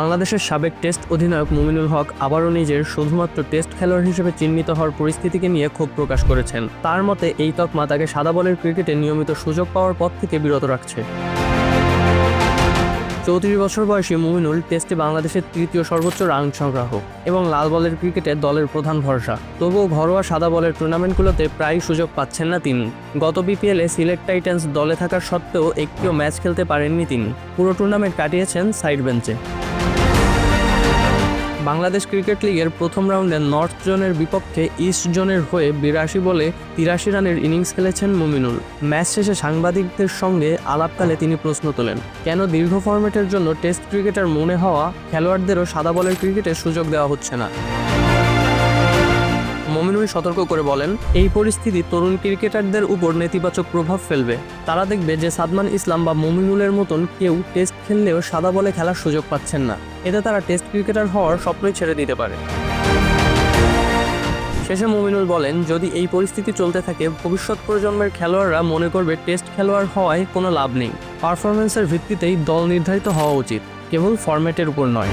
বাংলাদেশের সাবেক টেস্ট অধিনায়ক মুমিনুল হক আবারও নিজের শুধুমাত্র টেস্ট খেলোয়াড় হিসেবে চিহ্নিত হওয়ার পরিস্থিতিকে নিয়ে ক্ষোভ প্রকাশ করেছেন। তার মতে এই তকমা তাকে সাদা বলের ক্রিকেটে নিয়মিত সুযোগ পাওয়ার পথ থেকে বিরত রাখছে। 34 বছর বয়সী মুমিনুল টেস্টে বাংলাদেশের তৃতীয় সর্বোচ্চ রান সংগ্রাহক এবং লাল বলের ক্রিকেটে দলের প্রধান ভরসা। তবুও ঘরোয়া সাদা বলের টুর্নামেন্টগুলোতে প্রায় সুযোগ পাচ্ছেন না তিনি। গত বিপিএলে সিলেট টাইটান্স দলে থাকার সত্ত্বেও একটিও ম্যাচ খেলতে পারেননি তিনি। পুরো টুর্নামেন্ট কাটিয়েছেন সাইড বেঞ্চে। বাংলাদেশ ক্রিকেট লিগের প্রথম রাউন্ডে নর্থ জোনের বিপক্ষে ইস্ট জোনের হয়ে 82 বলে 83 রানের ইনিংস খেলেছেন মুমিনুল। ম্যাচ শেষে সাংবাদিকদের সঙ্গে আলাপকালে তিনি প্রশ্ন তোলেন, কেন দীর্ঘ ফরম্যাটের জন্য টেস্ট ক্রিকেটার মনে হওয়া খেলোয়াড়দেরও সাদা বলের ক্রিকেটে সুযোগ দেওয়া হচ্ছে না। মুমিনুল সতর্ক করে বলেন, এই পরিস্থিতি তরুণ ক্রিকেটারদের উপর নেতিবাচক প্রভাব ফেলবে। তারা দেখবে যে সাদমান ইসলাম বা মুমিনুলের মতন কেউ টেস্ট খেললেও সাদা বলে খেলার সুযোগ পাচ্ছেন না। এতে তারা টেস্ট ক্রিকেটার হওয়ার স্বপ্নই ছেড়ে দিতে পারে। শেষে মুমিনুল বলেন, যদি এই পরিস্থিতি চলতে থাকে ভবিষ্যৎ প্রজন্মের খেলোয়াড়রা মনে করবে টেস্ট খেলোয়াড় হওয়ায় কোনো লাভ নেই। পারফরম্যান্সের ভিত্তিতেই দল নির্ধারিত হওয়া উচিত, কেবল ফরম্যাটের উপর নয়।